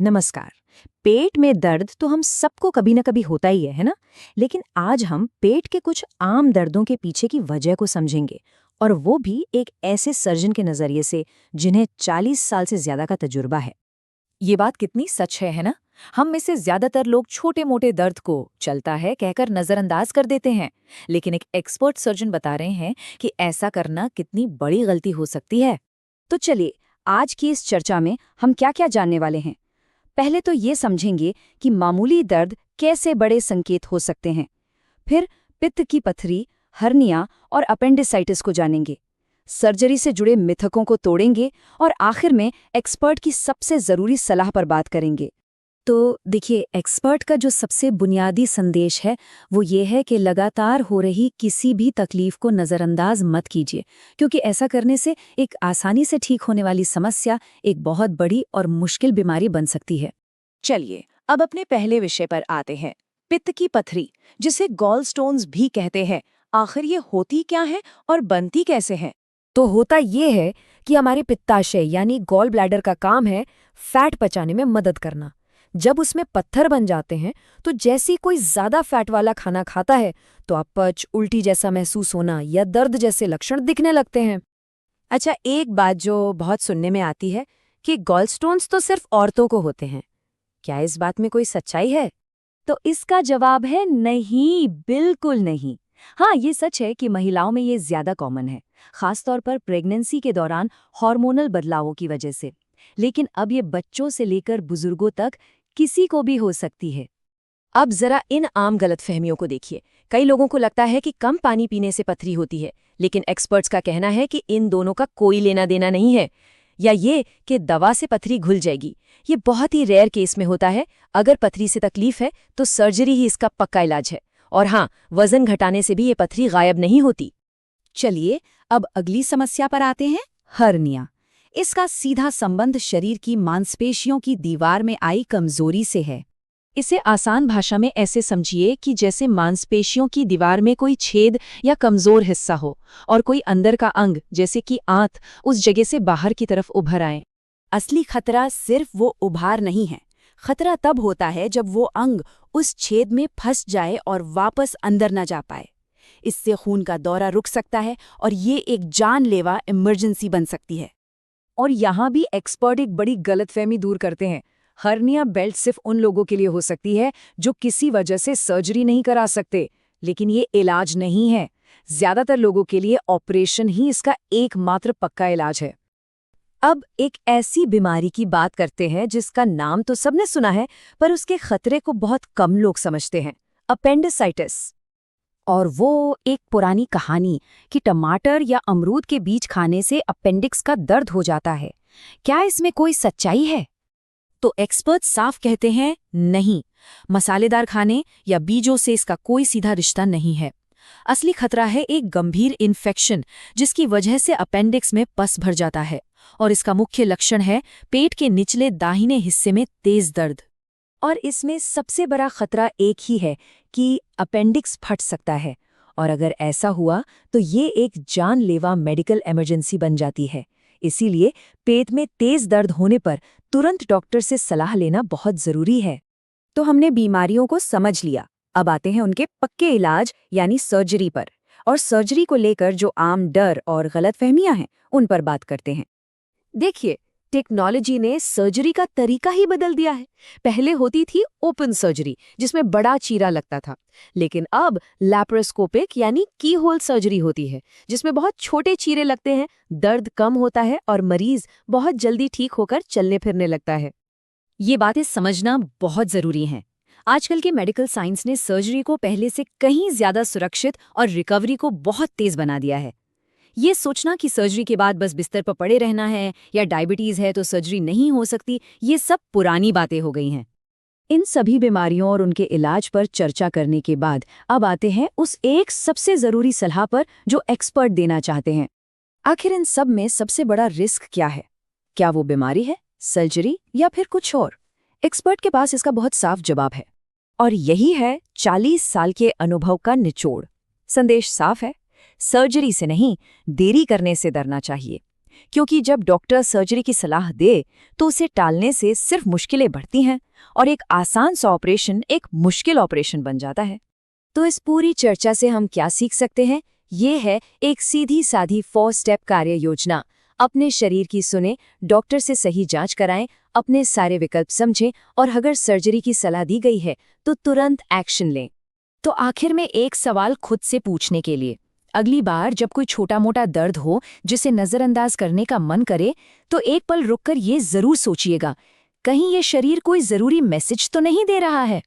नमस्कार। पेट में दर्द तो हम सबको कभी ना कभी होता ही है ना? लेकिन आज हम पेट के कुछ आम दर्दों के पीछे की वजह को समझेंगे, और वो भी एक ऐसे सर्जन के नजरिए से जिन्हें 40 साल से ज्यादा का तजुर्बा है। ये बात कितनी सच है ना? हम में से ज्यादातर लोग छोटे मोटे दर्द को चलता है कहकर नजरअंदाज कर देते हैं, लेकिन एक एक्सपर्ट सर्जन बता रहे हैं कि ऐसा करना कितनी बड़ी गलती हो सकती है। तो चलिए, आज की इस चर्चा में हम क्या क्या जानने वाले हैं। पहले तो ये समझेंगे कि मामूली दर्द कैसे बड़े संकेत हो सकते हैं। फिर पित्त की पथरी, हर्निया और अपेंडिसाइटिस को जानेंगे। सर्जरी से जुड़े मिथकों को तोड़ेंगे और आखिर में एक्सपर्ट की सबसे जरूरी सलाह पर बात करेंगे। तो देखिए, एक्सपर्ट का जो सबसे बुनियादी संदेश है वो ये है कि लगातार हो रही किसी भी तकलीफ को नज़रअंदाज मत कीजिए, क्योंकि ऐसा करने से एक आसानी से ठीक होने वाली समस्या एक बहुत बड़ी और मुश्किल बीमारी बन सकती है। चलिए, अब अपने पहले विषय पर आते हैं। पित्त की पथरी, जिसे गॉल स्टोन्स भी कहते हैं, आखिर ये होती क्या है और बनती कैसे है? तो होता ये है कि हमारे पित्ताशय यानी गॉल ब्लैडर का काम है फैट पचाने में मदद करना। जब उसमें पत्थर बन जाते हैं तो जैसे कोई ज्यादा फैट वाला खाना खाता है तो अपच, उल्टी जैसा महसूस होना या दर्द जैसे लक्षण दिखने लगते हैं। अच्छा, एक बात जो बहुत सुनने में आती है कि गॉलस्टोन्स तो सिर्फ औरतों को होते हैं। क्या इस बात में कोई सच्चाई है? तो इसका जवाब है नहीं, बिल्कुल नहीं। हाँ, ये सच है कि महिलाओं में ये ज्यादा कॉमन है, खासतौर पर प्रेगनेंसी के दौरान हार्मोनल बदलावों की वजह से। लेकिन अब ये बच्चों से लेकर बुजुर्गों तक किसी को भी हो सकती है। अब जरा इन आम गलतफहमियों को देखिए। कई लोगों को लगता है कि कम पानी पीने से पथरी होती है, लेकिन एक्सपर्ट्स का कहना है कि इन दोनों का कोई लेना देना नहीं है। या ये कि दवा से पथरी घुल जाएगी, ये बहुत ही रेयर केस में होता है। अगर पथरी से तकलीफ है तो सर्जरी ही इसका पक्का इलाज है। और हाँ, वजन घटाने से भी ये पथरी गायब नहीं होती। चलिए, अब अगली समस्या पर आते हैं, हर्निया। इसका सीधा संबंध शरीर की मांसपेशियों की दीवार में आई कमजोरी से है। इसे आसान भाषा में ऐसे समझिए कि जैसे मांसपेशियों की दीवार में कोई छेद या कमजोर हिस्सा हो और कोई अंदर का अंग जैसे कि आंत उस जगह से बाहर की तरफ उभर आए। असली खतरा सिर्फ वो उभार नहीं है। खतरा तब होता है जब वो अंग उस छेद में फंस जाए और वापस अंदर न जा पाए। इससे खून का दौरा रुक सकता है और ये एक जानलेवा इमरजेंसी बन सकती है। और यहाँ भी एक्सपर्ट एक बड़ी गलतफहमी दूर करते हैं। हर्निया बेल्ट सिर्फ उन लोगों के लिए हो सकती है जो किसी वजह से सर्जरी नहीं करा सकते, लेकिन ये इलाज नहीं है। ज्यादातर लोगों के लिए ऑपरेशन ही इसका एकमात्र पक्का इलाज है। अब एक ऐसी बीमारी की बात करते हैं जिसका नाम तो सबने सुना है, पर उसके खतरे को बहुत कम लोग समझते हैं, अपेंडिसाइटिस। और वो एक पुरानी कहानी कि टमाटर या अमरूद के बीज खाने से अपेंडिक्स का दर्द हो जाता है। क्या इसमें कोई सच्चाई है? तो एक्सपर्ट साफ कहते हैं नहीं, मसालेदार खाने या बीजों से इसका कोई सीधा रिश्ता नहीं है। असली खतरा है एक गंभीर इन्फेक्शन जिसकी वजह से अपेंडिक्स में पस भर जाता है, और इसका मुख्य लक्षण है पेट के निचले दाहिने हिस्से में तेज दर्द। और इसमें सबसे बड़ा खतरा एक ही है कि अपेंडिक्स फट सकता है, और अगर ऐसा हुआ तो ये एक जानलेवा मेडिकल इमरजेंसी बन जाती है। इसीलिए पेट में तेज दर्द होने पर तुरंत डॉक्टर से सलाह लेना बहुत जरूरी है। तो हमने बीमारियों को समझ लिया, अब आते हैं उनके पक्के इलाज यानी सर्जरी पर। और सर्जरी को लेकर जो आम डर और गलतफहमियां हैं उन पर बात करते हैं। देखिए, टेक्नोलॉजी ने सर्जरी का तरीका ही बदल दिया है। पहले होती थी ओपन सर्जरी जिसमें बड़ा चीरा लगता था, लेकिन अब लैप्रोस्कोपिक यानी की होल सर्जरी होती है जिसमें बहुत छोटे चीरे लगते हैं, दर्द कम होता है और मरीज बहुत जल्दी ठीक होकर चलने फिरने लगता है। ये बातें समझना बहुत जरूरी हैं। आजकल के मेडिकल साइंस ने सर्जरी को पहले से कहीं ज्यादा सुरक्षित और रिकवरी को बहुत तेज बना दिया है। ये सोचना कि सर्जरी के बाद बस बिस्तर पर पड़े रहना है या डायबिटीज है तो सर्जरी नहीं हो सकती, ये सब पुरानी बातें हो गई हैं। इन सभी बीमारियों और उनके इलाज पर चर्चा करने के बाद अब आते हैं उस एक सबसे जरूरी सलाह पर जो एक्सपर्ट देना चाहते हैं। आखिर इन सब में सबसे बड़ा रिस्क क्या है? क्या वो बीमारी है, सर्जरी या फिर कुछ और? एक्सपर्ट के पास इसका बहुत साफ जवाब है, और यही है 40 साल के अनुभव का निचोड़। संदेश साफ है, सर्जरी से नहीं, देरी करने से डरना चाहिए। क्योंकि जब डॉक्टर सर्जरी की सलाह दे तो उसे टालने से सिर्फ मुश्किलें बढ़ती हैं और एक आसान सा ऑपरेशन एक मुश्किल ऑपरेशन बन जाता है। तो इस पूरी चर्चा से हम क्या सीख सकते हैं? ये है एक सीधी साधी 4 स्टेप कार्य योजना। अपने शरीर की सुने, डॉक्टर से सही जांच कराएं, अपने सारे विकल्प समझें और अगर सर्जरी की सलाह दी गई है तो तुरंत एक्शन लें। तो आखिर में एक सवाल खुद से पूछने के लिए, अगली बार जब कोई छोटा मोटा दर्द हो जिसे नज़रअंदाज करने का मन करे, तो एक पल रुककर ये जरूर सोचिएगा, कहीं ये शरीर कोई जरूरी मैसेज तो नहीं दे रहा है।